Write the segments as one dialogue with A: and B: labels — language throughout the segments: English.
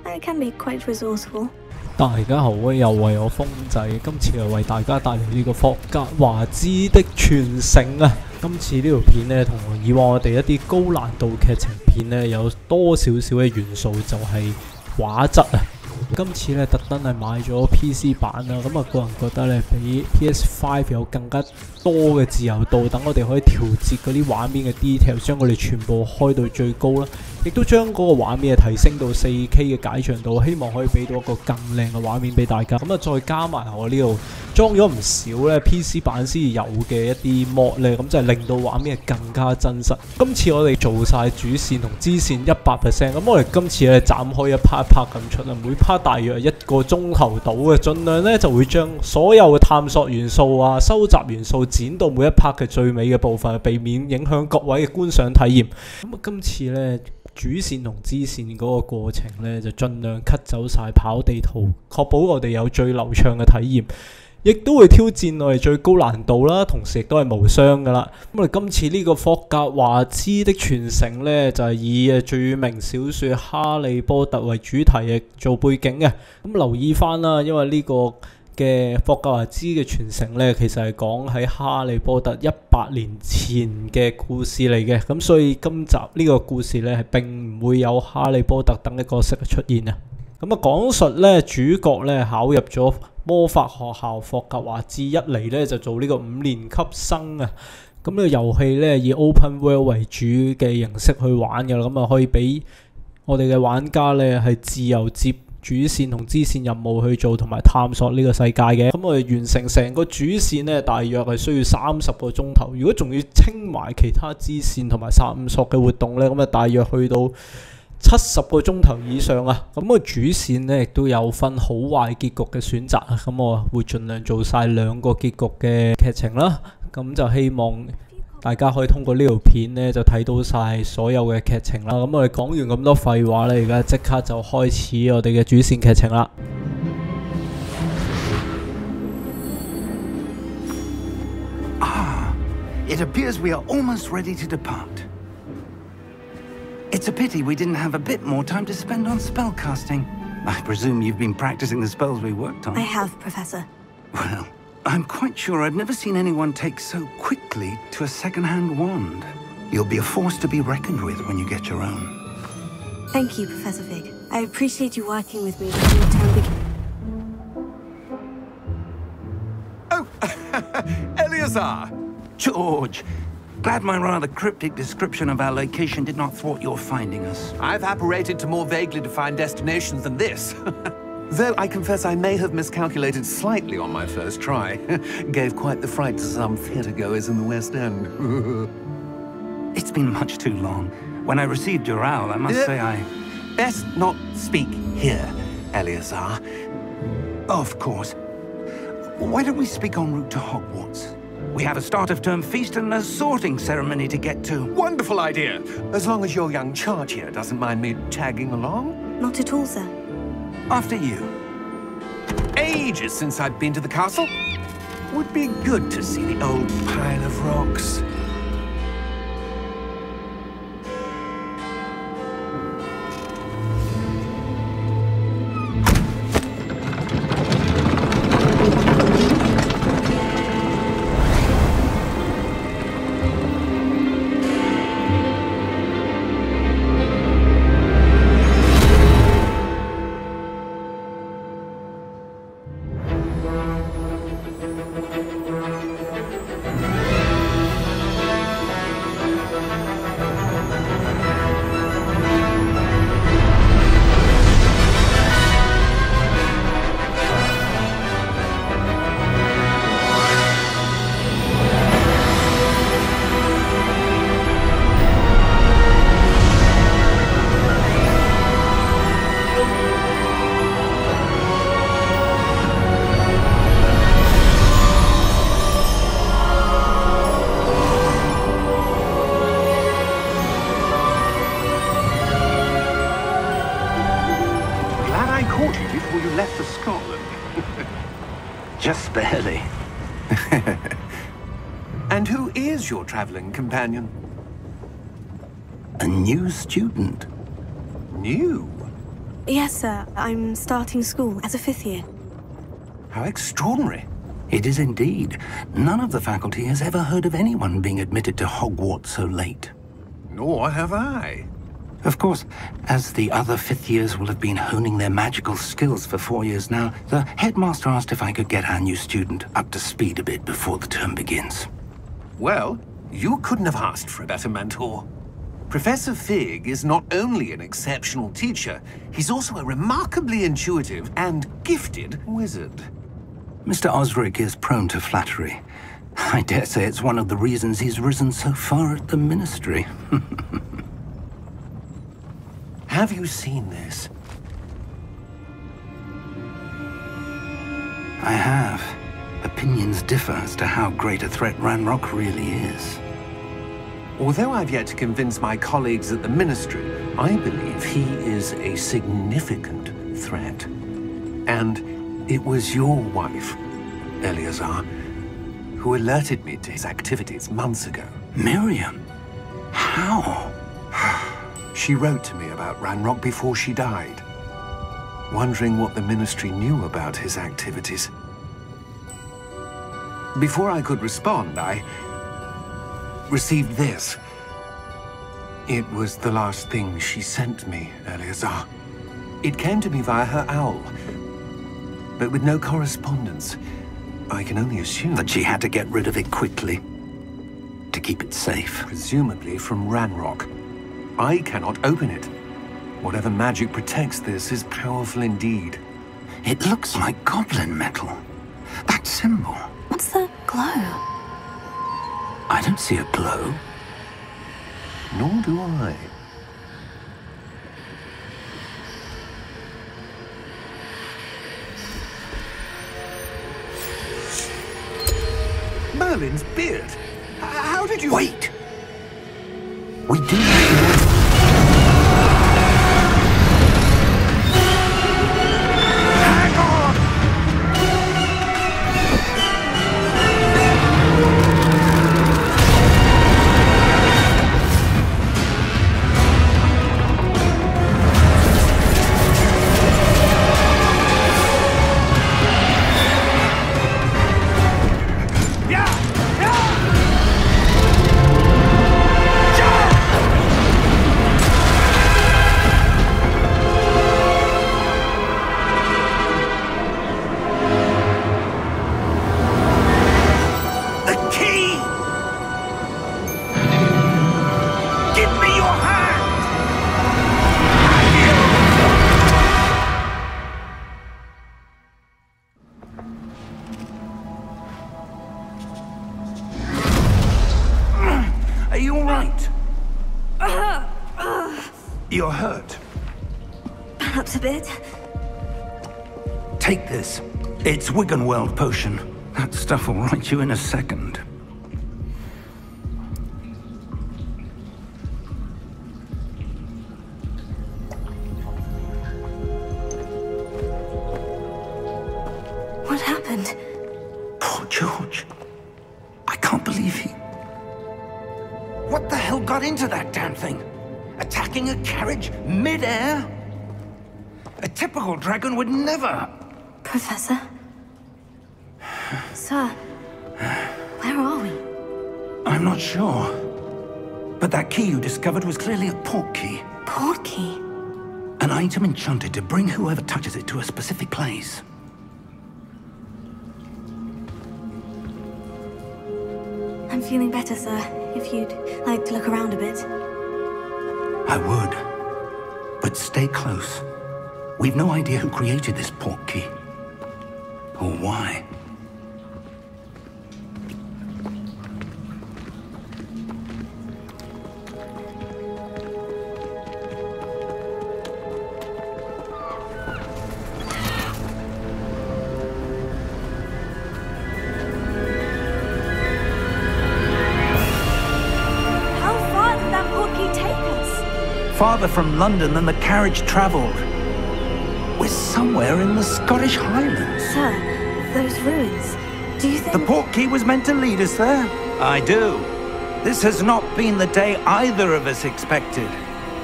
A: I can be quite resourceful.
B: 大家好，又為我風仔，今次係為大家帶嚟呢個霍格華茲的傳承啊！今次呢條片呢，同以往我哋一啲高難度劇情片呢，有多少少嘅元素，就係畫質啊！今次咧特登係買咗 PC 版啦，咁啊個人覺得咧比 PS5 有更加多嘅自由度，等我哋可以調節嗰啲畫面嘅 detail， 將佢哋全部開到最高啦，亦都將嗰個畫面提升到 4K 嘅解像度，希望可以俾到一個更靚嘅畫面俾大家。咁啊再加埋我呢度裝咗唔少咧 PC 版先有嘅一啲 mod 咧，咁就係令到畫面更加真實。今次我哋做晒主線同支線 100%， 咁我哋今次咧斬開一 part 一 part 咁出啦，每 part 大約1個鐘頭到嘅，盡量咧就會將所有嘅探索元素啊、收集元素剪到每一 part 嘅最尾嘅部分，避免影響各位嘅觀賞體驗。咁啊，今次咧主線同支線嗰個過程咧，就盡量 cut 走晒跑地圖，確保我哋有最流暢嘅體驗。亦都會挑戰我哋最高難度啦，同時亦都係無傷噶啦。咁我哋今次呢個霍格華茲的傳承呢，就係以著名小說《哈利波特》為主題做背景嘅。咁留意翻啦，因為呢個嘅霍格華茲嘅傳承呢，其實係講喺哈利波特100年前嘅故事嚟嘅。咁所以今集呢個故事呢，係並唔會有哈利波特等嘅角色嘅出現啊。咁啊，講述呢主角呢考入咗魔法學校霍格華茲，一嚟呢就做呢個5年級生啊。咁呢個遊戲呢以 Open World 為主嘅形式去玩嘅啦，咁啊可以俾我哋嘅玩家呢係自由接主線同支線任務去做，同埋探索呢個世界嘅。咁我哋完成成個主線呢，大約係需要30個鐘頭。如果仲要清埋其他支線同埋探索嘅活動呢，咁啊大約去到70個鐘頭以上啊！咁個主線呢亦都有分好壞結局嘅選擇啊！咁我會盡量做晒2個結局嘅劇情啦。咁就希望大家可以通過呢條片呢就睇到晒所有嘅劇情啦。咁我哋講完咁多廢話咧，而家即刻就開始我哋嘅主線劇情啦。
C: It appears we are almost ready to depart. It's a pity we didn't have a bit more time to spend on spellcasting. I presume you've been practicing the spells we worked on.
A: I have, Professor.
C: Well, I'm quite sure I've never seen anyone take so quickly to a second-hand wand. You'll be a force to be reckoned with when you get your own.
A: Thank you, Professor Fig. I appreciate you working with me when your term begins.
D: Oh, Eleazar!
C: George! Glad my rather cryptic description of our location did not thwart your finding us.
D: I've apparated to more vaguely defined destinations than this. Though I confess I may have miscalculated slightly on my first try. Gave quite the fright to some theatregoers in the West End.
C: It's been much too long. When I received your owl, I must say I...
D: Best not speak here, Eleazar.
C: Of course. Why don't we speak en route to Hogwarts? We have a start-of-term feast and a sorting ceremony to get to.
D: Wonderful idea! As long as your young charge here doesn't mind me tagging along.
A: Not at all, sir.
C: After you.
D: Ages since I've been to the castle. Would be good to see the old pile of rocks.
C: left for Scotland. Just barely.
D: And who is your traveling companion?
C: A new student.
D: New?
A: Yes, sir. I'm starting school as a 5th year.
D: How extraordinary.
C: It is indeed. None of the faculty has ever heard of anyone being admitted to Hogwarts so late.
D: Nor have I.
C: Of course, as the other 5th years will have been honing their magical skills for 4 years now, the headmaster asked if I could get our new student up to speed a bit before the term begins.
D: Well, you couldn't have asked for a better mentor. Professor Fig is not only an exceptional teacher, he's also a remarkably intuitive and gifted wizard.
C: Mr. Osric is prone to flattery. I dare say it's one of the reasons he's risen so far at the Ministry.
D: Have you seen this?
C: I have. Opinions differ as to how great a threat Ranrock really is.
D: Although I've yet to convince my colleagues at the Ministry, I believe he is a significant threat. And it was your wife, Eleazar, who alerted me to his activities months ago.
C: Miriam? How?
D: She wrote to me about Ranrock before she died, wondering what the Ministry knew about his activities. Before I could respond, I received this. It was the last thing she sent me, Eleazar. It came to me via her owl, but with no correspondence. I can only assume
C: that she had to get rid of it quickly, to keep it safe.
D: Presumably from Ranrock. I cannot open it. Whatever magic protects this is powerful indeed.
C: It looks like goblin metal. That symbol.
A: What's the glow?
C: I don't see a glow.
D: Nor do I. Merlin's beard. How did you...
C: Wait! We do have to... You're hurt.
A: Perhaps a bit.
C: Take this. It's Wiggenweld potion. That stuff will right you in a second.
A: What happened?
C: Poor George. I can't believe he... What the hell got into that damn thing? Attacking a carriage mid-air? A typical dragon would never...
A: Professor? Sir, where are we?
C: I'm not sure. But that key you discovered was clearly a port key.
A: Port key?
C: An item enchanted to bring whoever touches it to a specific place.
A: I'm feeling better, sir. If you'd like to look around a bit.
C: I would. But stay close. We've no idea who created this port key. Or why. Farther from London than the carriage travelled. We're somewhere in the Scottish Highlands.
A: Sir, those ruins, do you think...
C: The port key was meant to lead us there? I do. This has not been the day either of us expected.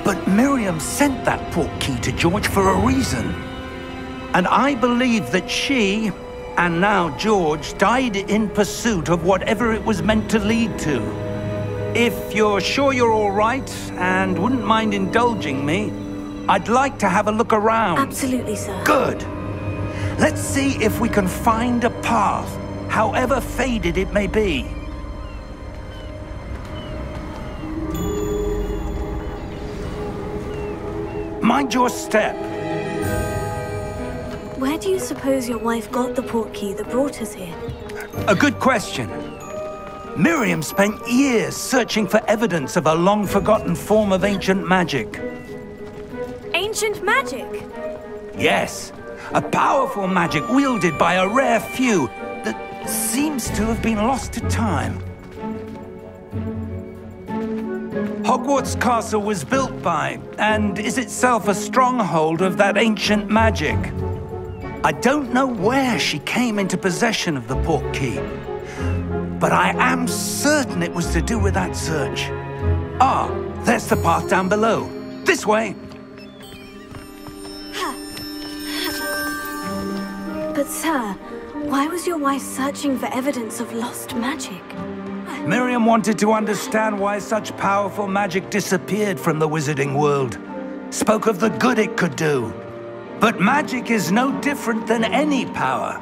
C: But Miriam sent that portkey to George for a reason. And I believe that she, and now George, died in pursuit of whatever it was meant to lead to. If you're sure you're all right, and wouldn't mind indulging me, I'd like to have a look around.
A: Absolutely, sir.
C: Good. Let's see if we can find a path, however faded it may be. Mind your step.
A: Where do you suppose your wife got the portkey that brought us here?
C: A good question. Miriam spent years searching for evidence of a long-forgotten form of ancient magic.
A: Ancient magic?
C: Yes, a powerful magic wielded by a rare few that seems to have been lost to time. Hogwarts Castle was built by, and is itself a stronghold of that ancient magic. I don't know where she came into possession of the portkey, but I am certain it was to do with that search. Ah, there's the path down below. This way.
A: But sir, why was your wife searching for evidence of lost magic?
C: Miriam wanted to understand why such powerful magic disappeared from the wizarding world. Spoke of the good it could do. But magic is no different than any power.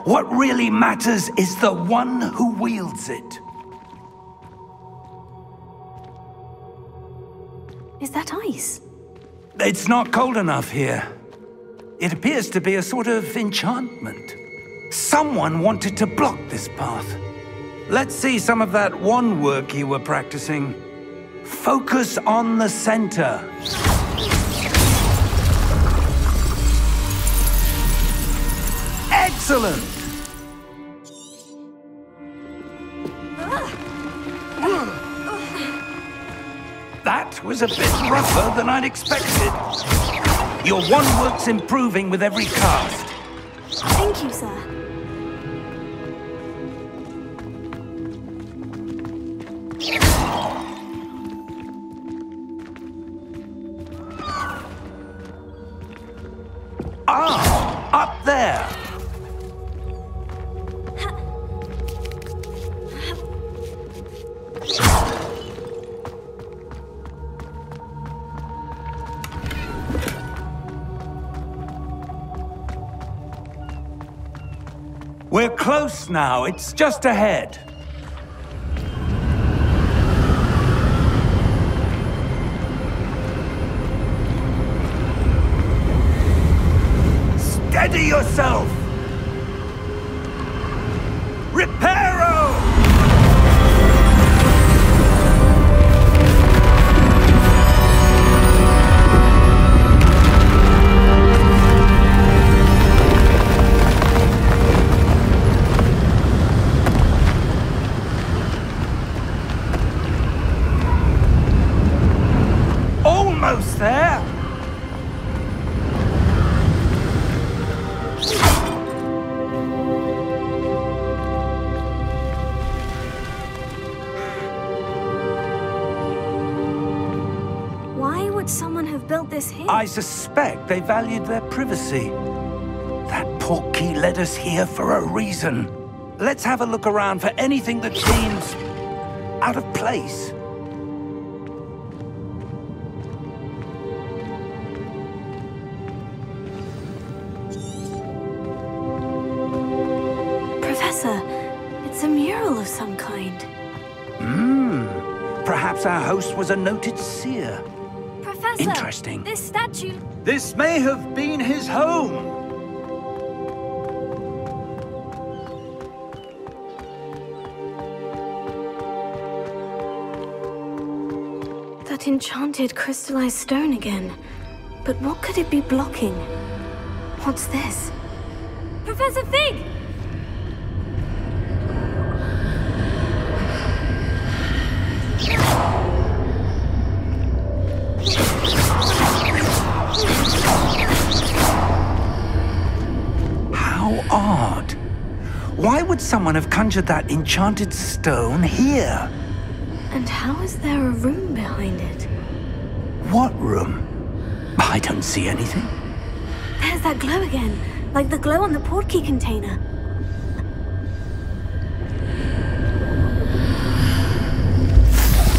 C: What really matters is the one who wields it.
A: Is that ice?
C: It's not cold enough here. It appears to be a sort of enchantment. Someone wanted to block this path. Let's see some of that wand work you were practicing. Focus on the center. Excellent! That was a bit rougher than I'd expected. Your wand work's improving with every cast.
A: Thank you, sir.
C: Ah, up there. We're close now. It's just ahead. Steady yourself! Reparo! Almost there!
A: Why would someone have built this here?
C: I suspect they valued their privacy. That portkey led us here for a reason. Let's have a look around for anything that seems out of place.
A: Professor, it's a mural of some kind.
C: Perhaps our host was a noted seer.
A: Professor!
C: Interesting.
A: This statue...
C: This may have been his home.
A: That enchanted crystallized stone again. But what could it be blocking? What's this? Professor Fig!
C: How odd. Why would someone have conjured that enchanted stone here?
A: And how is there a room behind it?
C: What room? I don't see anything.
A: There's that glow again, like the glow on the portkey container.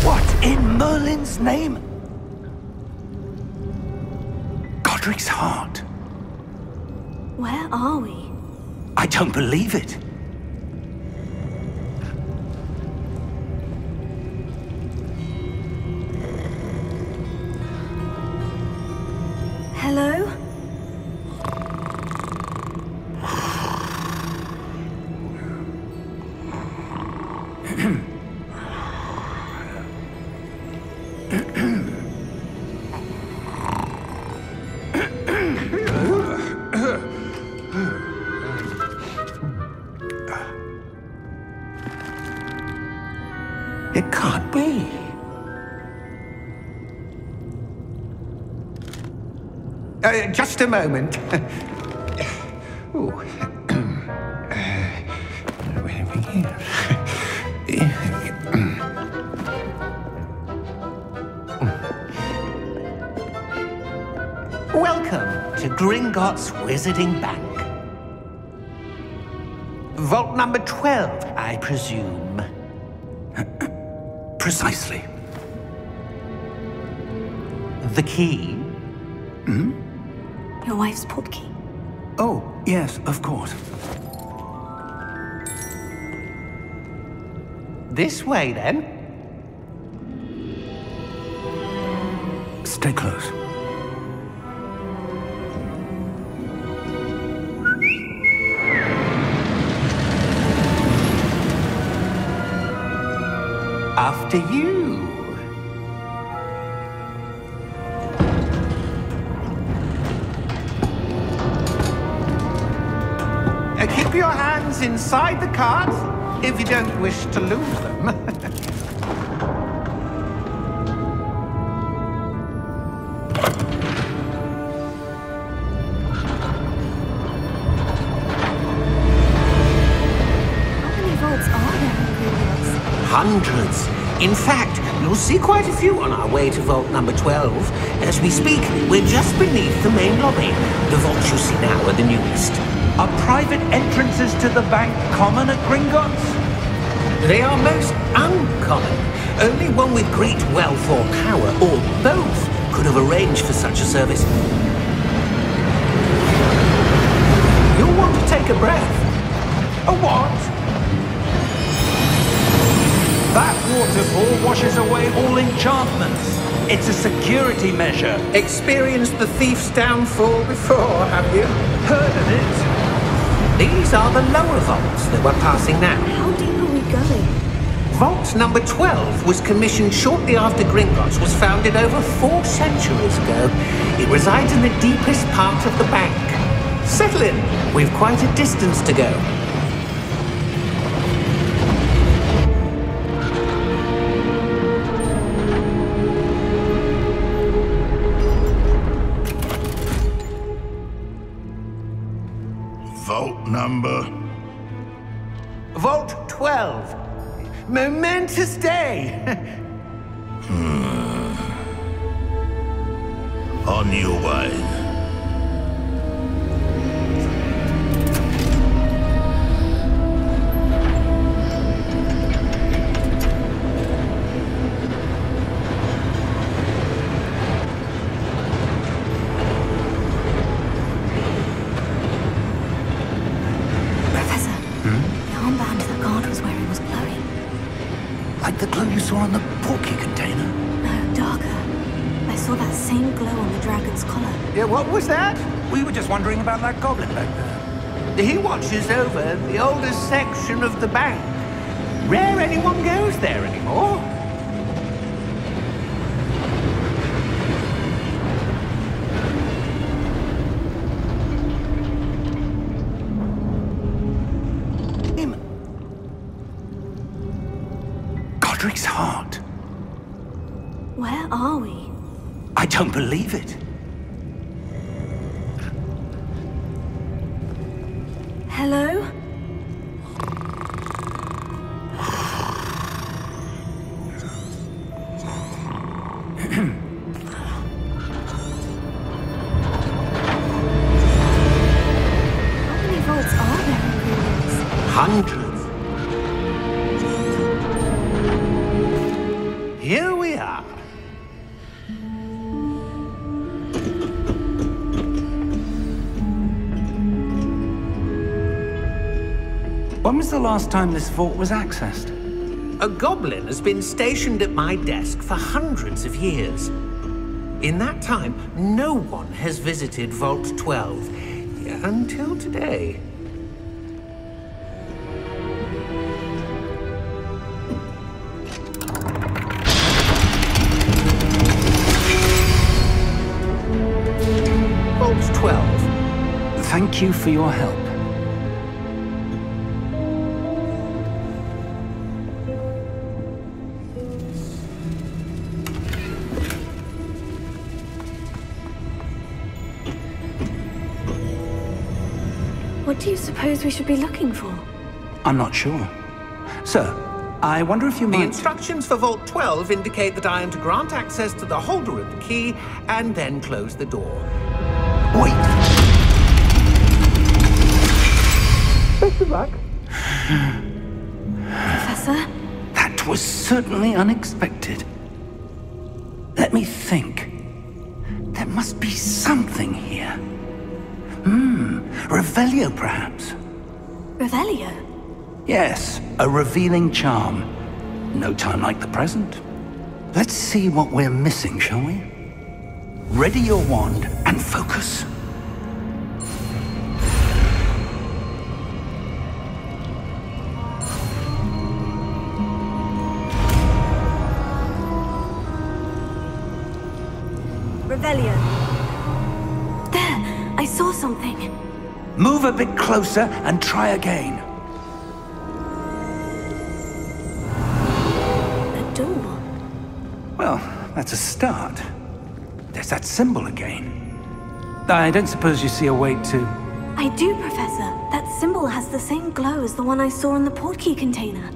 C: What in Merlin's name? Godric's heart.
A: Where are we?
C: I don't believe it.
A: Hello?
C: It can't be. Just a moment. Ooh. Where are we here? Welcome to Gringotts Wizarding Bank. Vault number 12, I presume. Precisely. The key? Hmm?
A: Your wife's portkey.
C: Oh, yes, of course. This way, then. Stay close. After you. Keep your hands inside the cart if you don't wish to lose them.
A: How many vaults are there in Gringotts?
E: Hundreds. In fact, you'll see quite a few on our way to vault number 12. As we speak, we're just beneath the main lobby. The vaults you see now are the newest.
C: Are private entrances to the bank common at Gringotts?
E: They are most uncommon. Only one with great wealth or power, or both, could have arranged for such a service.
C: You'll want to take a breath. A what? That waterfall washes away all enchantments. It's a security measure.
E: Experienced the thief's downfall before, have you?
C: Heard of it?
E: These are the lower vaults that we're passing now.
A: How deep are we going?
E: Vault number 12 was commissioned shortly after Gringotts was founded over 4 centuries ago. It resides in the deepest part of the bank. Settle in. We've quite a distance to go.
F: Vault number?
C: Vault 12. Momentous day.
F: On your way.
C: Like the glow you saw on the portkey container?
A: No, darker. I saw that same glow on the dragon's collar.
C: Yeah, what was that? We were just wondering about that goblin back there. He watches over the oldest section of the bank. Rare anyone goes there anymore. Godric's heart.
A: Where are we?
C: I don't believe it.
A: Hello?
E: hundreds. Here we are.
C: When was the last time this vault was accessed?
E: A goblin has been stationed at my desk for hundreds of years. In that time, no one has visited Vault 12 until today. Vault 12.
C: Thank you for your help.
A: What do you suppose we should be looking for?
C: I'm not sure. Sir, I wonder if you
E: The
C: might...
E: instructions for Vault 12 indicate that I am to grant access to the holder of the key and then close the door.
C: Wait!
E: Best of luck.
A: Professor?
C: That was certainly unexpected. Let me think. There must be something here. Revelio, perhaps?
A: Revelio?
C: Yes, a revealing charm. No time like the present. Let's see what we're missing, shall we? Ready your wand and focus.
A: Revelio. There! I saw something.
C: Move a bit closer and try again.
A: A door.
C: Well, that's a start. There's that symbol again. I don't suppose you see a way to...
A: I do, Professor. That symbol has the same glow as the one I saw in the portkey container.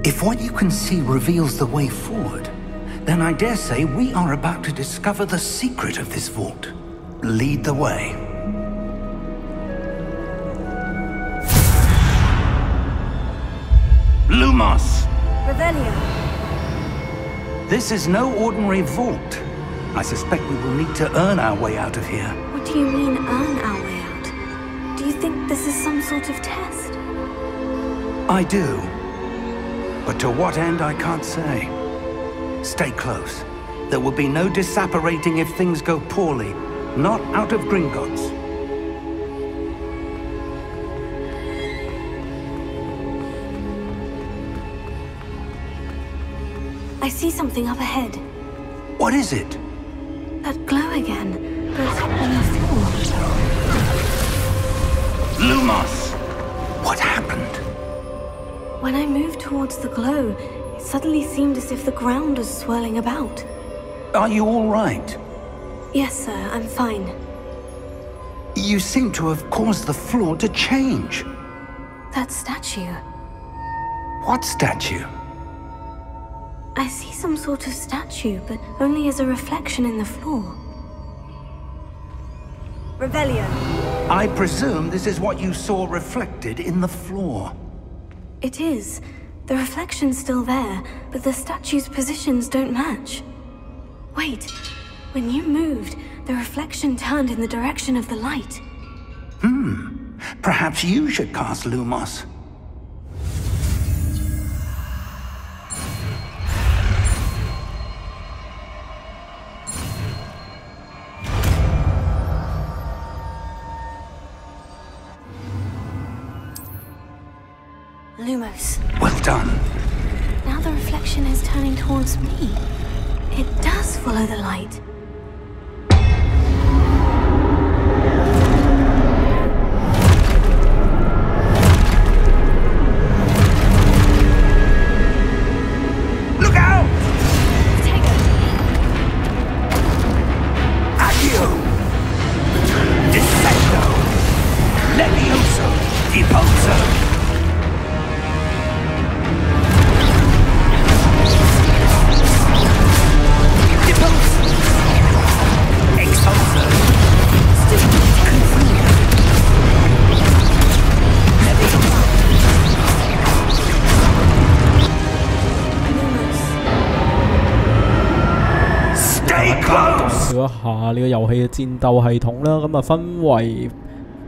C: If what you can see reveals the way forward, then I dare say we are about to discover the secret of this vault. Lead the way. Lumos!
A: Revelio.
C: This is no ordinary vault. I suspect we will need to earn our way out of here.
A: What do you mean, earn our way out? Do you think this is some sort of test?
C: I do. But to what end, I can't say. Stay close. There will be no disapparating if things go poorly. Not out of Gringotts.
A: I see something up ahead.
C: What is it?
A: That glow again, but on the floor.
C: Lumos! What happened?
A: When I moved towards the glow, it suddenly seemed as if the ground was swirling about.
C: Are you all right?
A: Yes, sir, I'm fine.
C: You seem to have caused the floor to change.
A: That statue.
C: What statue?
A: I see some sort of statue, but only as a reflection in the floor. Revelio.
C: I presume this is what you saw reflected in the floor.
A: It is. The reflection's still there, but the statue's positions don't match. Wait. When you moved, the reflection turned in the direction of the light.
C: Perhaps you should cast Lumos.
A: Lumos.
C: Well done.
A: Now the reflection is turning towards me. It does follow the light.
C: Look out!
A: Take it.
C: Accio! Dissecto! Levioso! Depulso!
B: 下呢個遊戲嘅戰鬥系統啦。咁啊分為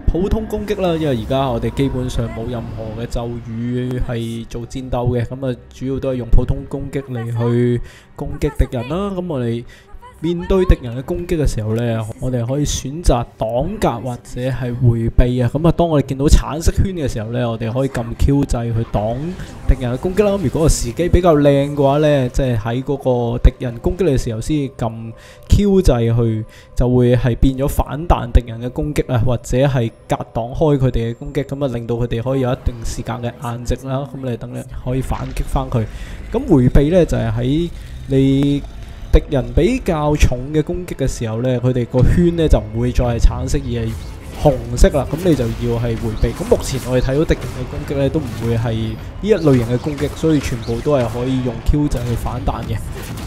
B: 普通攻擊啦，因為而家我哋基本上冇任何嘅咒語係做戰鬥嘅，咁啊主要都係用普通攻擊嚟去攻擊敵人啦。咁我哋面對敵人嘅攻擊嘅時候呢，我哋可以選擇擋格或者係迴避啊。咁啊，當我哋見到橙色圈嘅時候呢，我哋可以撳 Q 掣去擋敵人嘅攻擊啦。咁如果個時機比較靚嘅話呢，即係喺嗰個敵人攻擊你嘅時候先撳 Q 掣去，就會係變咗反彈敵人嘅攻擊啊，或者係格擋開佢哋嘅攻擊，咁啊令到佢哋可以有一定時間嘅硬直啦。咁你等你可以反擊翻佢。咁迴避呢，就係喺你敵人比較重嘅攻擊嘅時候呢，佢哋個圈呢就唔會再係橙色而係紅色啦，咁你就要係迴避。咁目前我哋睇到敵人嘅攻擊呢都唔會係呢一類型嘅攻擊，所以全部都係可以用 Q 掣去反彈嘅。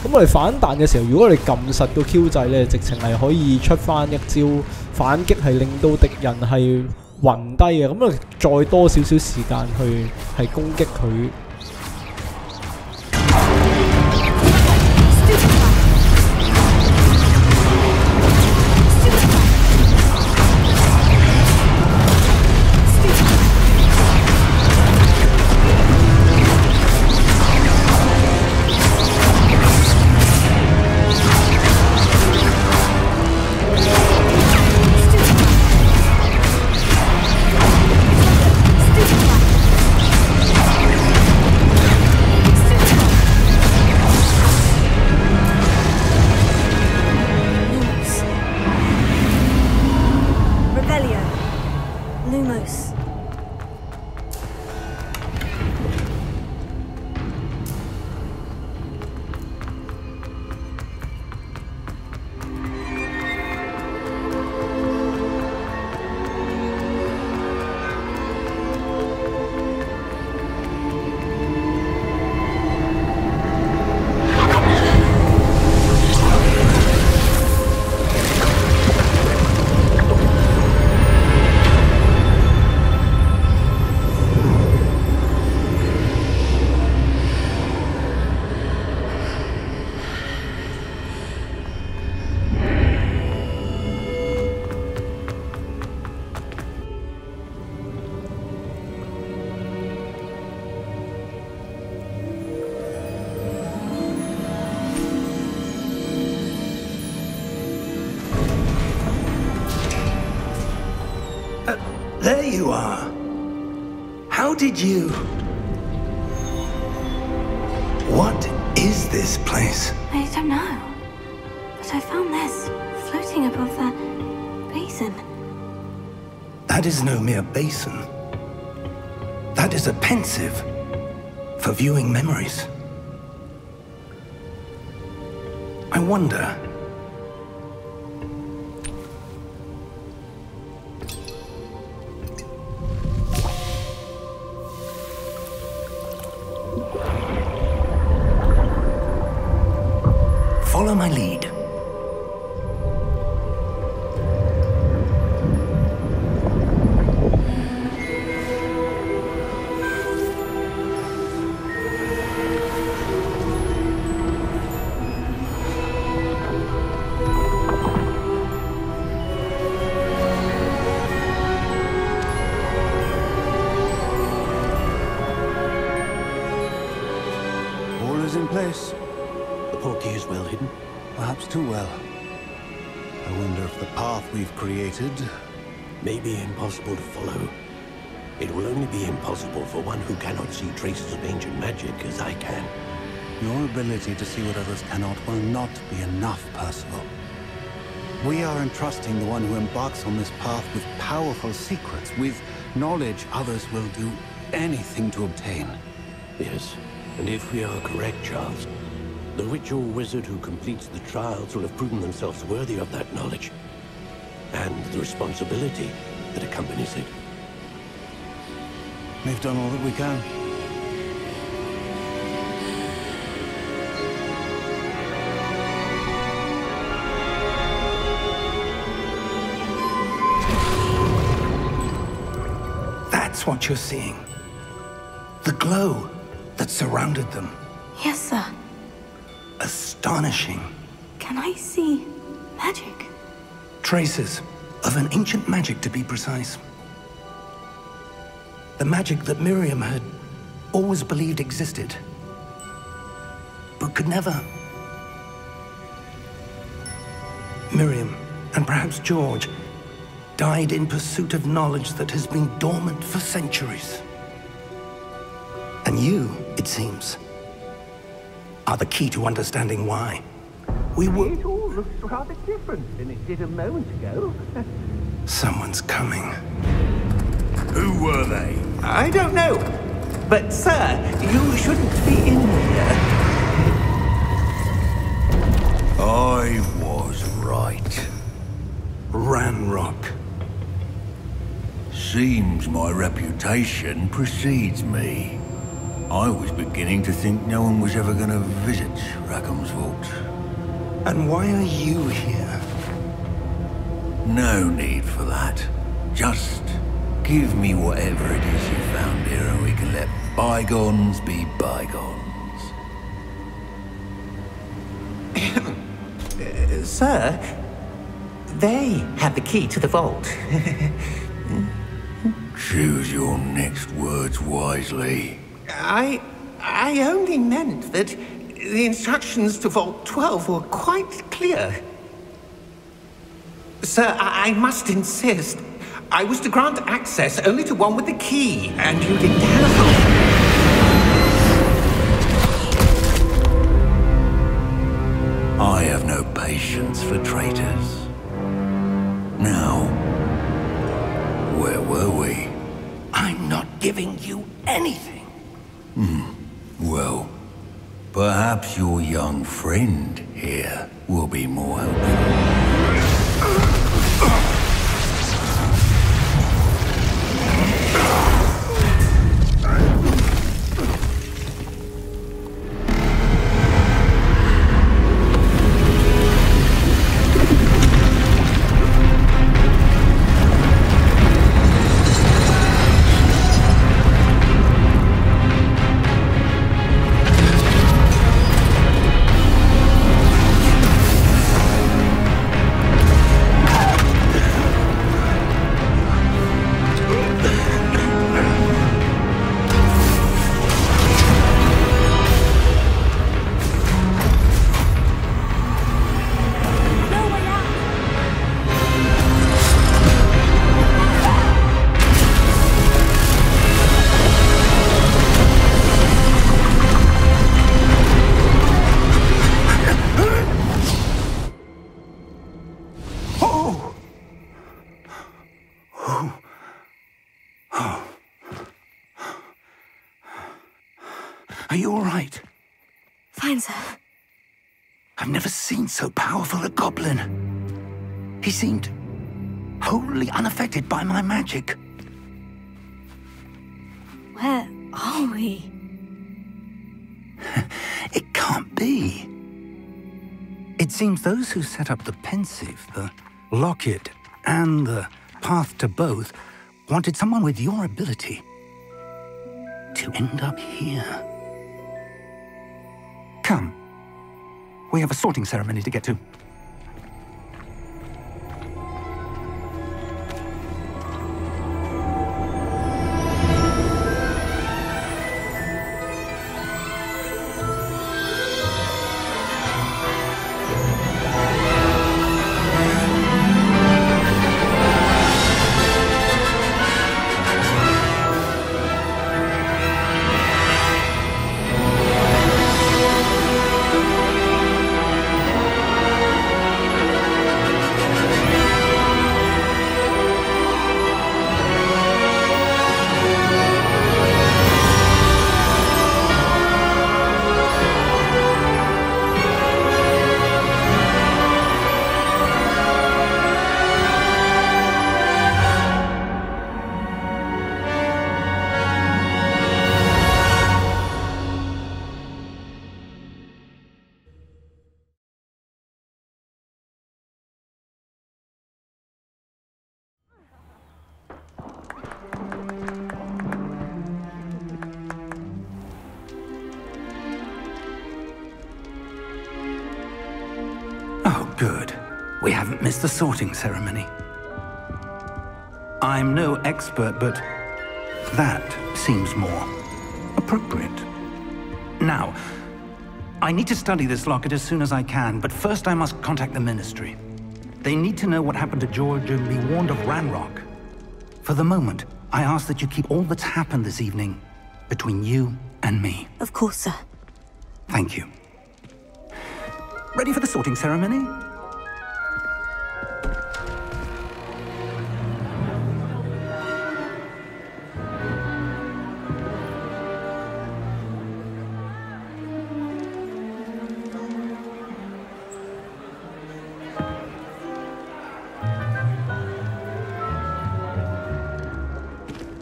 B: 咁我哋反彈嘅時候，如果你撳實個 Q 掣呢，直情係可以出翻一招反擊，係令到敵人係暈低嘅。咁啊再多少少時間去係攻擊佢。
C: There you are. How did you... What is this place?
A: I don't know. But I found this floating above that basin.
C: That is no mere basin. That is a pensive for viewing memories. I wonder... Follow my lead.
G: All is in place.
H: The portkey is well hidden.
G: Perhaps too well. I wonder if the path we've created
H: May be impossible to follow. It will only be impossible for one who cannot see traces of ancient magic as I can.
G: Your ability to see what others cannot will not be enough, Percival. We are entrusting the one who embarks on this path with powerful secrets, with knowledge others will do anything to obtain.
H: Yes, and if we are correct, Charles, the ritual wizard who completes the trials will have proven themselves worthy of that knowledge, and the responsibility that accompanies it.
G: We've done all that we can.
C: That's what you're seeing. The glow that surrounded them.
A: Yes, sir.
C: Astonishing.
A: Can I see magic?
C: Traces of an ancient magic, to be precise. The magic that Miriam had always believed existed, but could never. Miriam, and perhaps George, died in pursuit of knowledge that has been dormant for centuries. And you, it seems, are the key to understanding why. We were...
E: It all looks rather different than it did a moment ago.
C: Someone's coming.
F: Who were they?
E: I don't know. But, sir, you shouldn't be in here.
F: I was right.
C: Ranrock.
F: Seems my reputation precedes me. I was beginning to think no one was ever going to visit Rackham's vault.
C: And why are you here?
F: No need for that. Just give me whatever it is you found here and we can let bygones be bygones.
E: Sir, they have the key to the vault.
F: Choose your next words wisely.
E: I only meant that the instructions to Vault 12 were quite clear. Sir, I must insist. I was to grant access only to one with the key, and you didn't have...
F: I have no patience for traitors. Now, where were we?
C: I'm not giving you anything.
F: Well, perhaps your young friend here will be more helpful.
C: Are you all right?
A: Fine, sir.
C: I've never seen so powerful a goblin. He seemed wholly unaffected by my magic.
A: Where are we?
C: It can't be. It seems those who set up the pensive, the locket, and the path to both wanted someone with your ability to end up here. Come. We have a sorting ceremony to get to. We haven't missed the sorting ceremony. I'm no expert, but that seems more appropriate. Now, I need to study this locket as soon as I can, but first I must contact the Ministry. They need to know what happened to George and be warned of Ranrock. For the moment, I ask that you keep all that's happened this evening between you and me.
A: Of course, sir.
C: Thank you. Ready for the sorting ceremony?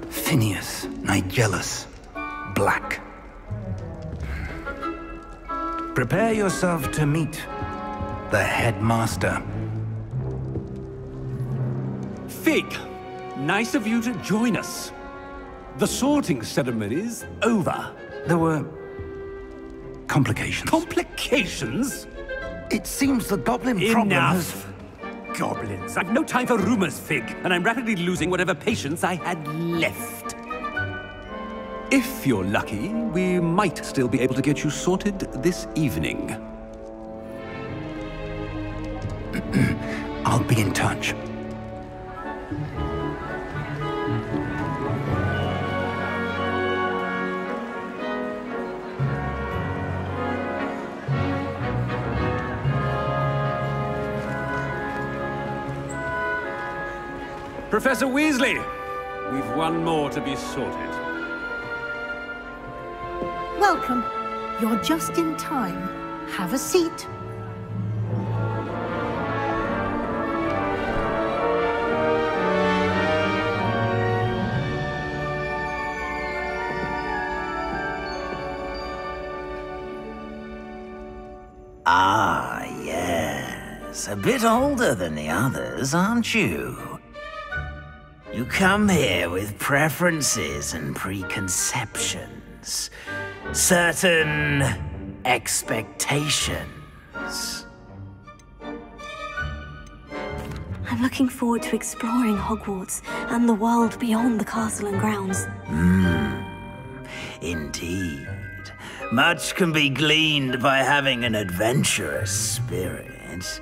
C: Phineas, Nigellus, Black. Prepare yourself to meet the headmaster.
I: Fig, nice of you to join us. The sorting ceremony's over.
C: There were complications.
I: Complications?
C: It seems the goblin problem has...
I: Enough! Goblins. I've no time for rumors, Fig, and I'm rapidly losing whatever patience I had left. If you're lucky, we might still be able to get you sorted this evening.
C: I'll be in touch.
I: Professor Weasley, we've one more to be sorted.
J: Welcome. You're just in time. Have a seat.
K: Ah, yes. A bit older than the others, aren't you? You come here with preferences and preconceptions. Certain expectations.
A: I'm looking forward to exploring Hogwarts and the world beyond the castle and grounds.
K: Indeed. Much can be gleaned by having an adventurous spirit,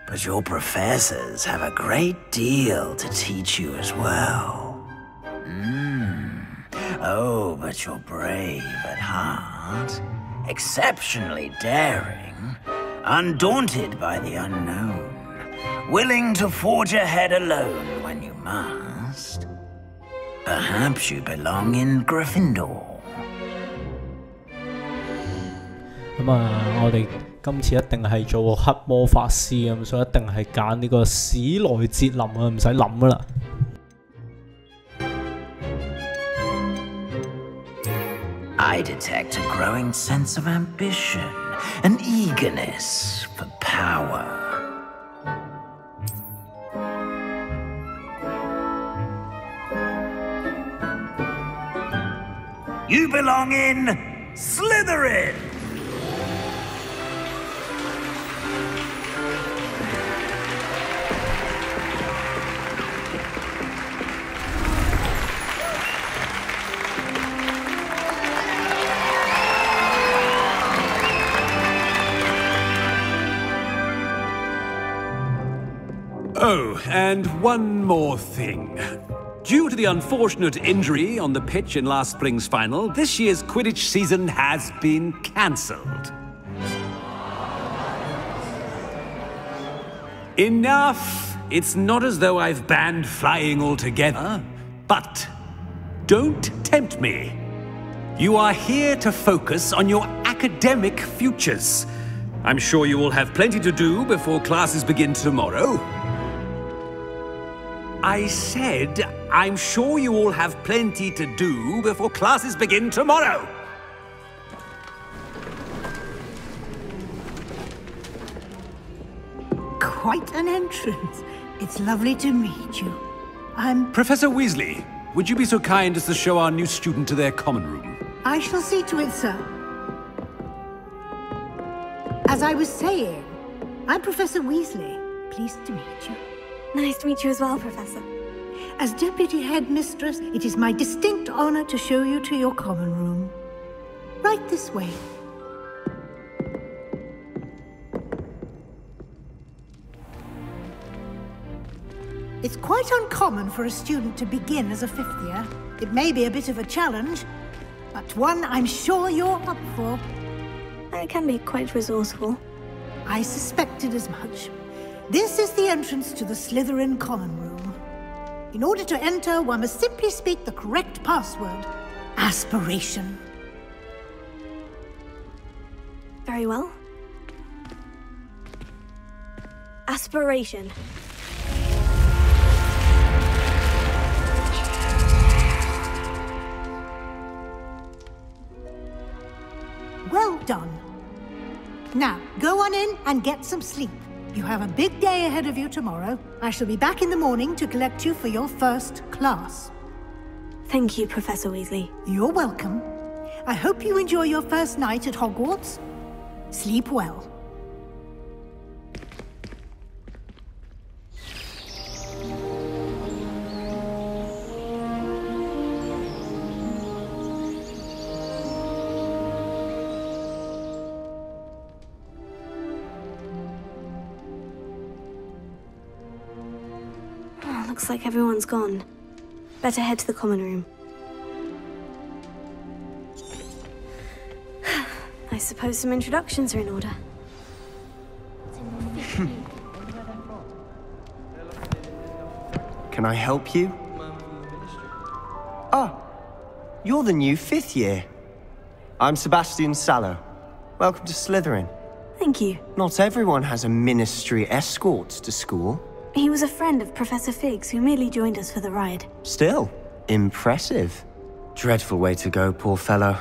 K: but your professors have a great deal to teach you as well. Oh, but you're brave at heart, exceptionally daring, undaunted by the unknown, willing to forge ahead alone when you must. Perhaps you belong in Gryffindor.
B: 咁啊，我哋今次一定係做黑魔法師咁，所以一定係揀呢個史萊哲林啊，唔使諗噶啦。
K: I detect a growing sense of ambition, an eagerness for power. You belong in Slytherin!
I: Oh, and one more thing. Due to the unfortunate injury on the pitch in last spring's final, this year's Quidditch season has been cancelled. Enough! It's not as though I've banned flying altogether, but don't tempt me. You are here to focus on your academic futures. I'm sure you will have plenty to do before classes begin tomorrow. I said, I'm sure you all have plenty to do before classes begin tomorrow.
J: Quite an entrance. It's lovely to meet you. I'm...
I: Professor Weasley, would you be so kind as to show our new student to their common room?
J: I shall see to it, sir. As I was saying, I'm Professor Weasley, Pleased to meet you.
A: Nice to meet you as well, Professor.
J: As Deputy Headmistress, it is my distinct honor to show you to your common room. Right this way. It's quite uncommon for a student to begin as a fifth year. It may be a bit of a challenge, but one I'm sure you're up for.
A: I can be quite resourceful.
J: I suspected as much. This is the entrance to the Slytherin common room. In order to enter, one must simply speak the correct password. Aspiration.
A: Very well. Aspiration.
J: Well done. Now, go on in and get some sleep. You have a big day ahead of you tomorrow. I shall be back in the morning to collect you for your first class.
A: Thank you, Professor Weasley.
J: You're welcome. I hope you enjoy your first night at Hogwarts. Sleep well.
A: Looks like everyone's gone. Better head to the common room. I suppose some introductions are in order.
L: Can I help you? Oh, you're the new fifth year. I'm Sebastian Sallow. Welcome to Slytherin.
A: Thank you.
L: Not everyone has a ministry escort to school.
A: He was a friend of Professor Fig's who merely joined us for the ride.
L: Still, impressive. Dreadful way to go, poor fellow.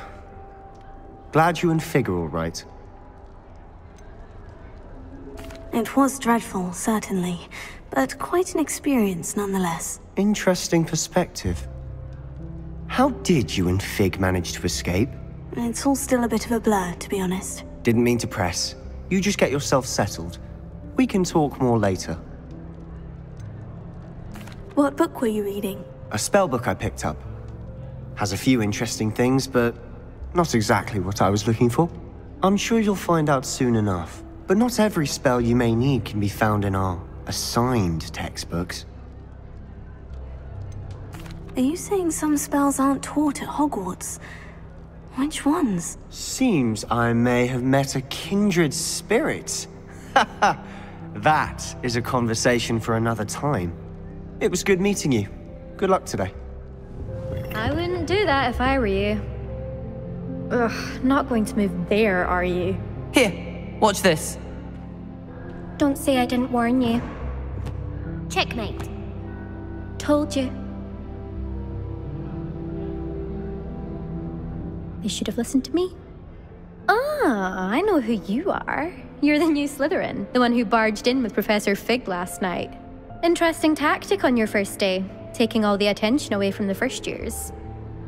L: Glad you and Fig are all right.
A: It was dreadful, certainly, but quite an experience nonetheless.
L: Interesting perspective. How did you and Fig manage to escape?
A: It's all still a bit of a blur, to be honest.
L: Didn't mean to press. You just get yourself settled. We can talk more later.
A: What book were you reading?
L: A spell book I picked up. Has a few interesting things, but not exactly what I was looking for. I'm sure you'll find out soon enough. But not every spell you may need can be found in our assigned textbooks.
A: Are you saying some spells aren't taught at Hogwarts? Which ones?
L: Seems I may have met a kindred spirit. That is a conversation for another time. It was good meeting you. Good luck today.
M: I wouldn't do that if I were you. Ugh, not going to move there, are you?
N: Here, watch this.
M: Don't say I didn't warn you. Checkmate. Told you. They should have listened to me. Ah, I know who you are. You're the new Slytherin, the one who barged in with Professor Fig last night. Interesting tactic on your first day, taking all the attention away from the first years.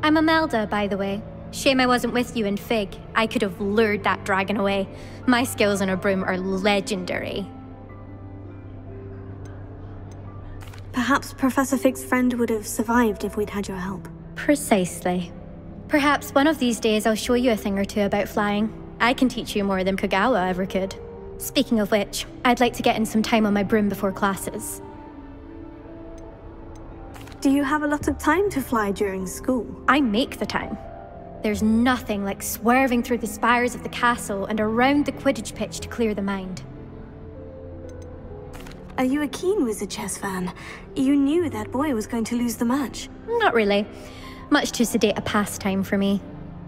M: I'm Imelda, by the way. Shame I wasn't with you in Fig. I could have lured that dragon away. My skills on a broom are legendary.
A: Perhaps Professor Fig's friend would have survived if we'd had your help.
M: Precisely. Perhaps one of these days I'll show you a thing or two about flying. I can teach you more than Kogawa ever could. Speaking of which, I'd like to get in some time on my broom before classes.
A: Do you have a lot of time to fly during school?
M: I make the time. There's nothing like swerving through the spires of the castle and around the Quidditch pitch to clear the mind.
A: Are you a keen Wizard chess fan? You knew that boy was going to lose the match.
M: Not really. Much too sedate a pastime for me.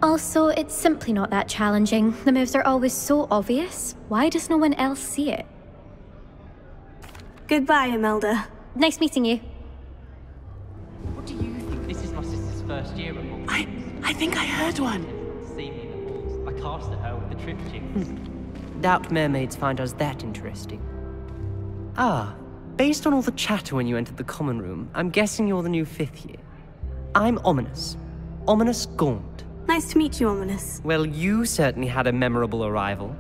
M: Also, it's simply not that challenging. The moves are always so obvious. Why does no one else see it?
A: Goodbye, Imelda.
M: Nice meeting you.
N: What do you think? This is my sister's first year at Hogwarts.
O: I think I heard one.
N: See me in the halls. I casted her with the trip jigs.
O: Doubt mermaids find us that interesting. Ah, based on all the chatter when you entered the common room, I'm guessing you're the new fifth year. I'm Ominous. Ominous Gaunt.
A: Nice to meet you, Ominous.
O: Well, you certainly had a memorable arrival.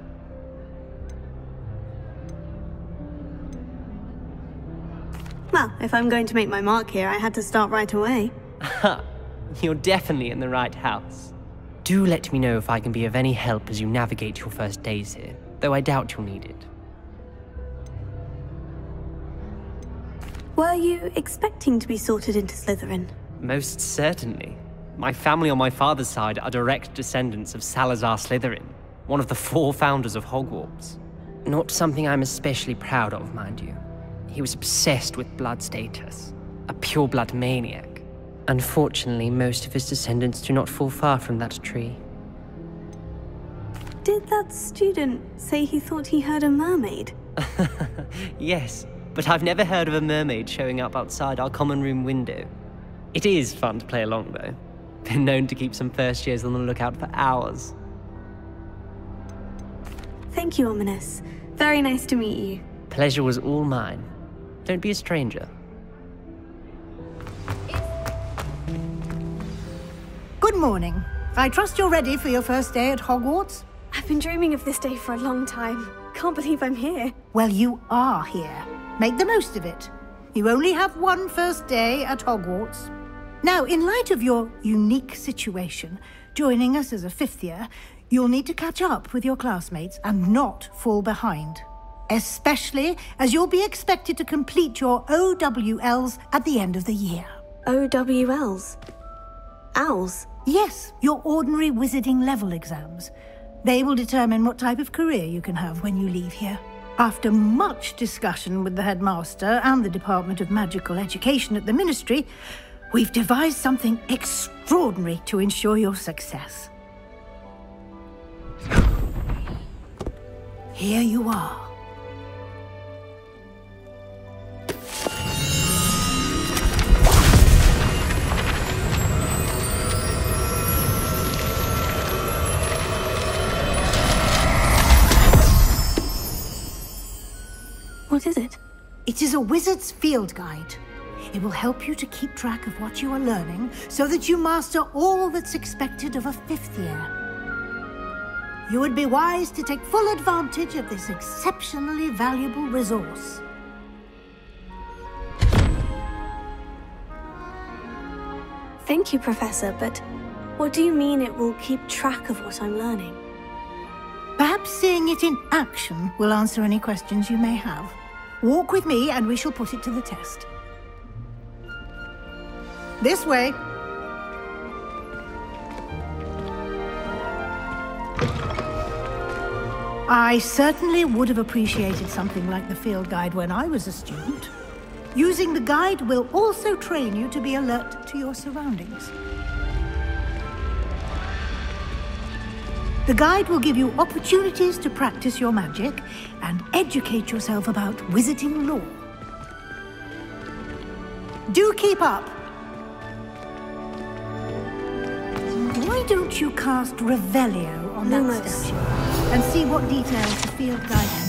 A: If I'm going to make my mark here, I had to start right away.
O: You're definitely in the right house. Do let me know if I can be of any help as you navigate your first days here, though I doubt you'll need it.
A: Were you expecting to be sorted into Slytherin?
O: Most certainly. My family on my father's side are direct descendants of Salazar Slytherin, one of the 4 founders of Hogwarts. Not something I'm especially proud of, mind you. He was obsessed with blood status, a pure-blood maniac. Unfortunately, most of his descendants do not fall far from that tree.
A: Did that student say he thought he heard a mermaid?
O: Yes, but I've never heard of a mermaid showing up outside our common room window. It is fun to play along, though. Been known to keep some first years on the lookout for hours.
A: Thank you, Ominous. Very nice to meet you.
O: Pleasure was all mine. Don't be a stranger.
J: Good morning. I trust you're ready for your first day at Hogwarts?
A: I've been dreaming of this day for a long time. Can't believe I'm here.
J: Well, you are here. Make the most of it. You only have one first day at Hogwarts. Now, in light of your unique situation, joining us as a 5th year, you'll need to catch up with your classmates and not fall behind. Especially as you'll be expected to complete your OWLs at the end of the year.
A: OWLs? Owls?
J: Yes, your ordinary wizarding level exams. They will determine what type of career you can have when you leave here. After much discussion with the headmaster and the Department of Magical Education at the Ministry, we've devised something extraordinary to ensure your success. Here you are.
A: What is it?
J: It is a wizard's field guide. It will help you to keep track of what you are learning so that you master all that's expected of a 5th year. You would be wise to take full advantage of this exceptionally valuable resource.
A: Thank you, Professor, but what do you mean it will keep track of what I'm learning?
J: Perhaps seeing it in action will answer any questions you may have. Walk with me and we shall put it to the test. This way. I certainly would have appreciated something like the field guide when I was a student. Using the guide will also train you to be alert to your surroundings. The guide will give you opportunities to practice your magic and educate yourself about wizarding lore. Do keep up! Why don't you cast Revelio on that statue and see what details the field guide has?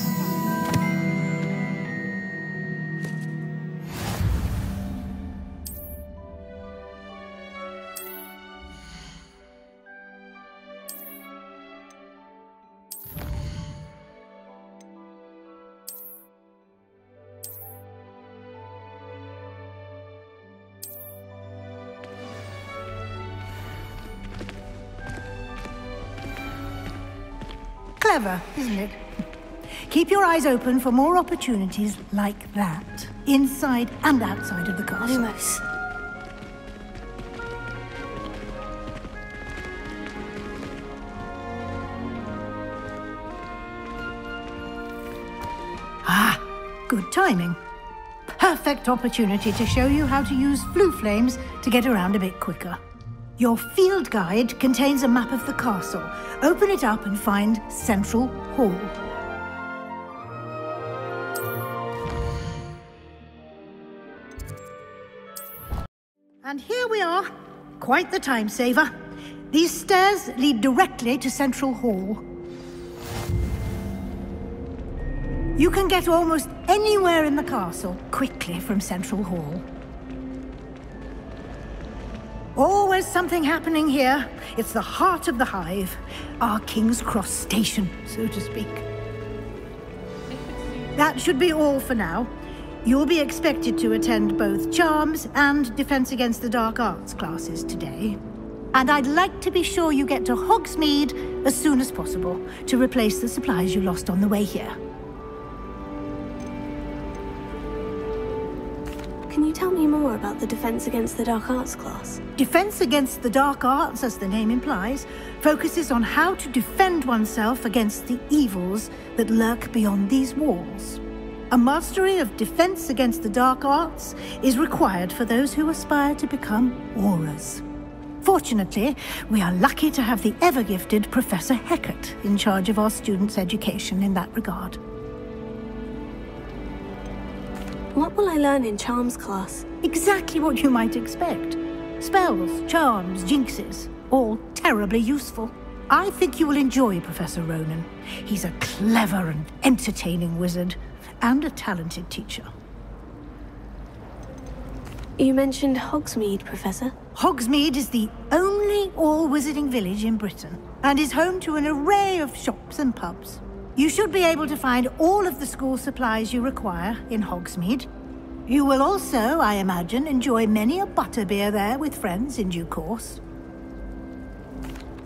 J: Clever, isn't it? Keep your eyes open for more opportunities like that, inside and outside of the castle.
A: Lumos.
J: Ah, good timing. Perfect opportunity to show you how to use flue flames to get around a bit quicker. Your field guide contains a map of the castle. Open it up and find Central Hall. And here we are. Quite the time saver. These stairs lead directly to Central Hall. You can get almost anywhere in the castle quickly from Central Hall. Always something happening here. It's the heart of the hive. Our King's Cross station, so to speak. That should be all for now. You'll be expected to attend both Charms and Defense Against the Dark Arts classes today. And I'd like to be sure you get to Hogsmeade as soon as possible to replace the supplies you lost on the way here.
A: Can you tell me more about the Defense Against the Dark Arts class?
J: Defense Against the Dark Arts, as the name implies, focuses on how to defend oneself against the evils that lurk beyond these walls. A mastery of Defense Against the Dark Arts is required for those who aspire to become Aurors. Fortunately, we are lucky to have the ever-gifted Professor Hecat in charge of our students' education in that regard.
A: What will I learn in Charms class?
J: Exactly what you might expect. Spells, charms, jinxes, all terribly useful. I think you will enjoy Professor Ronan. He's a clever and entertaining wizard, and a talented teacher.
A: You mentioned Hogsmeade, Professor.
J: Hogsmeade is the only all-wizarding village in Britain, and is home to an array of shops and pubs. You should be able to find all of the school supplies you require in Hogsmeade. You will also, I imagine, enjoy many a butterbeer there with friends in due course.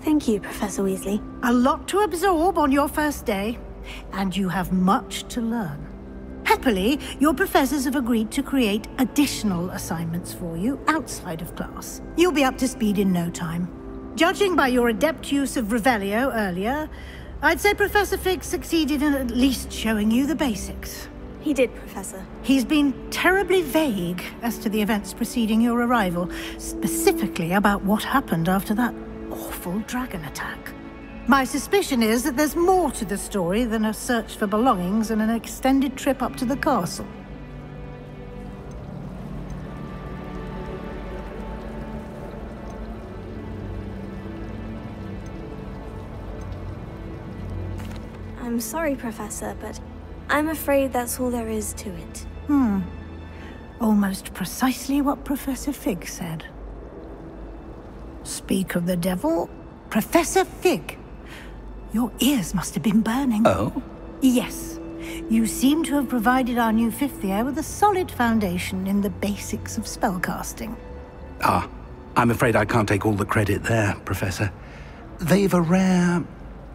A: Thank you, Professor Weasley.
J: A lot to absorb on your first day, and you have much to learn. Happily, your professors have agreed to create additional assignments for you outside of class. You'll be up to speed in no time. Judging by your adept use of Revelio earlier, I'd say Professor Fig succeeded in at least showing you the basics.
A: He did, Professor.
J: He's been terribly vague as to the events preceding your arrival, specifically about what happened after that awful dragon attack. My suspicion is that there's more to the story than a search for belongings and an extended trip up to the castle.
A: I'm sorry, Professor, but I'm afraid that's all there is to it.
J: Almost precisely what Professor Fig said. Speak of the devil, Professor Fig. Your ears must have been burning.
I: Oh?
J: Yes. You seem to have provided our new fifth year with a solid foundation in the basics of spellcasting.
I: Ah, I'm afraid I can't take all the credit there, Professor. They've a rare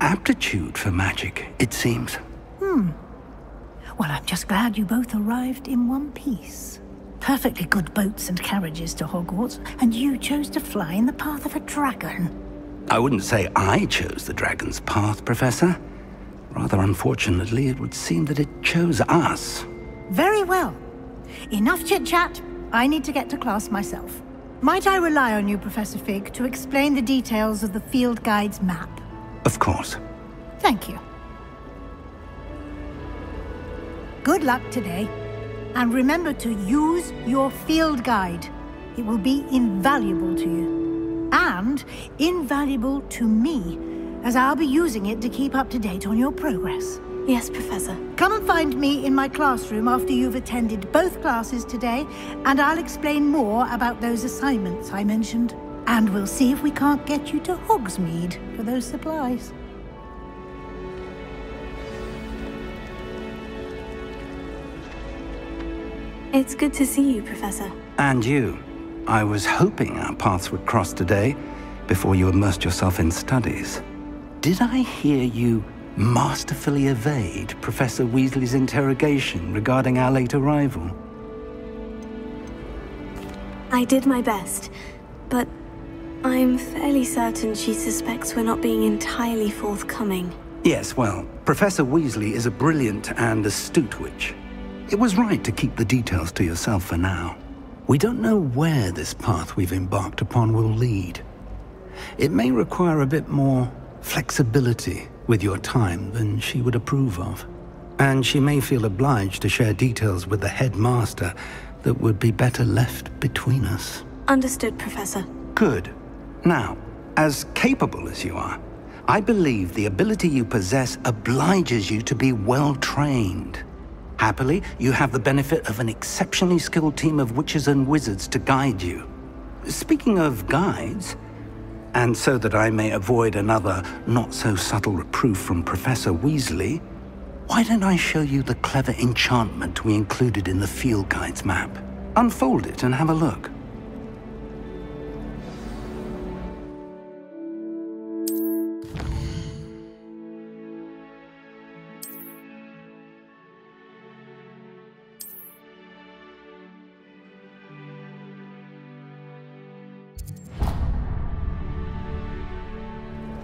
I: aptitude for magic, it seems.
J: Well, I'm just glad you both arrived in one piece. Perfectly good boats and carriages to Hogwarts, and you chose to fly in the path of a dragon.
I: I wouldn't say I chose the dragon's path, Professor. Rather unfortunately, it would seem that it chose us.
J: Very well. Enough chit-chat. I need to get to class myself. Might I rely on you, Professor Fig, to explain the details of the field guide's map?
I: Of course.
J: Thank you. Good luck today. And remember to use your field guide. It will be invaluable to you. And invaluable to me, as I'll be using it to keep up to date on your progress.
A: Yes, Professor.
J: Come and find me in my classroom after you've attended both classes today, and I'll explain more about those assignments I mentioned. And we'll see if we can't get you to Hogsmeade for those supplies.
A: It's good to see you, Professor.
I: And you. I was hoping our paths would cross today, before you immersed yourself in studies. Did I hear you masterfully evade Professor Weasley's interrogation regarding our late arrival?
A: I did my best, but I'm fairly certain she suspects we're not being entirely forthcoming.
I: Yes, well, Professor Weasley is a brilliant and astute witch. It was right to keep the details to yourself for now. We don't know where this path we've embarked upon will lead. It may require a bit more flexibility with your time than she would approve of. And she may feel obliged to share details with the headmaster that would be better left between us.
A: Understood, Professor.
I: Good. Now, as capable as you are, I believe the ability you possess obliges you to be well-trained. Happily, you have the benefit of an exceptionally skilled team of witches and wizards to guide you. Speaking of guides, and so that I may avoid another not-so-subtle reproof from Professor Weasley,
C: Why don't I show you the clever enchantment we included in the field guide's map? Unfold it and have a look.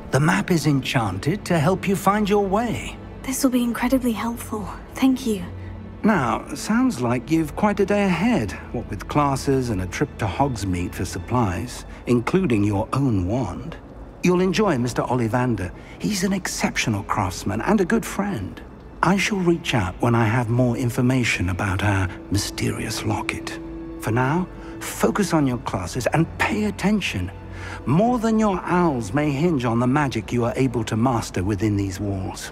C: The map is enchanted to help you find your way.
A: This will be incredibly helpful. Thank you.
C: Now, sounds like you've quite a day ahead, what with classes and a trip to Hogsmeade for supplies, including your own wand. You'll enjoy Mr. Ollivander. He's an exceptional craftsman and a good friend. I shall reach out when I have more information about our mysterious locket. For now, focus on your classes and pay attention. More than your owls may hinge on the magic you are able to master within these walls.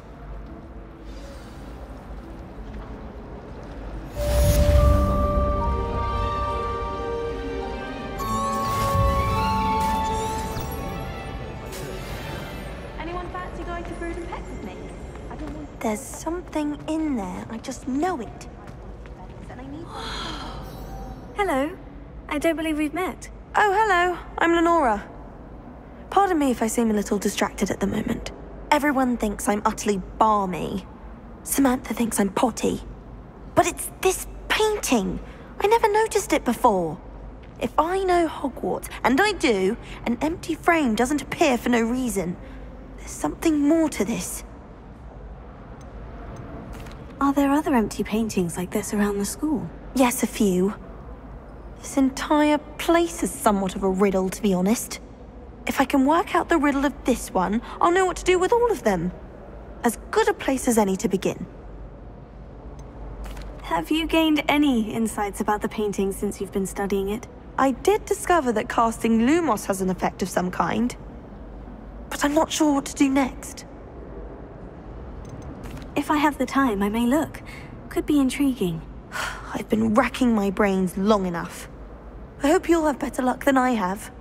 A: Anyone fancy going to Brood and Peck with me?
P: There's something in there. I just know it.
A: Hello. I don't believe we've met.
P: Oh, hello. I'm Lenora. Pardon me if I seem a little distracted at the moment. Everyone thinks I'm utterly balmy. Samantha thinks I'm potty. But it's this painting. I never noticed it before. If I know Hogwarts, and I do, an empty frame doesn't appear for no reason. There's something more to this.
A: Are there other empty paintings like this around the school?
P: Yes, a few. This entire place is somewhat of a riddle, to be honest. If I can work out the riddle of this one, I'll know what to do with all of them. As good a place as any to begin.
A: Have you gained any insights about the painting since you've been studying it?
P: I did discover that casting Lumos has an effect of some kind. But I'm not sure what to do next.
A: If I have the time, I may look. Could be intriguing.
P: I've been racking my brains long enough. I hope you'll have better luck than I have.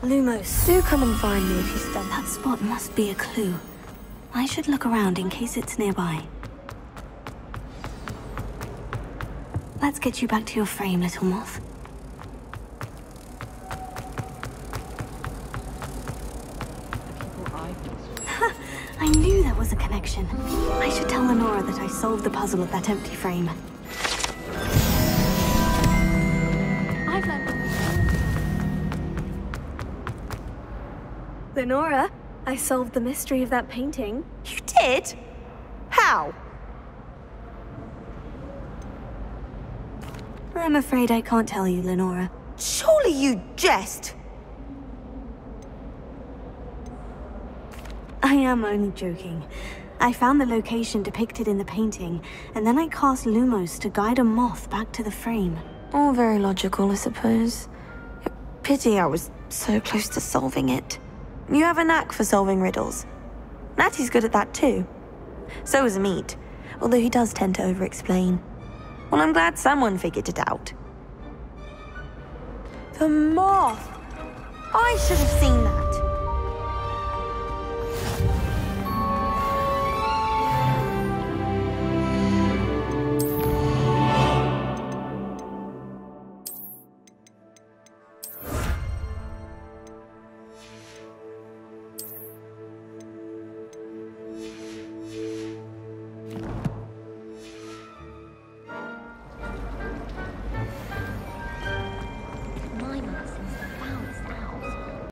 A: Lumos.
P: Do come and find me if you stumble.
A: That spot must be a clue. I should look around in case it's nearby. Let's get you back to your frame, little moth. I knew there was a connection. I should tell Lenora that I solved the puzzle of that empty frame. I've learned. Lenora, I solved the mystery of that painting.
P: You did? How?
A: I'm afraid I can't tell you, Lenora.
P: Surely you jest!
A: I am only joking. I found the location depicted in the painting, and then I cast Lumos to guide a moth back to the frame.
P: All very logical, I suppose. Pity I was so close to solving it. You have a knack for solving riddles. Natty's good at that too. So is Amit, although he does tend to over-explain. Well, I'm glad someone figured it out. The moth! I should have seen that.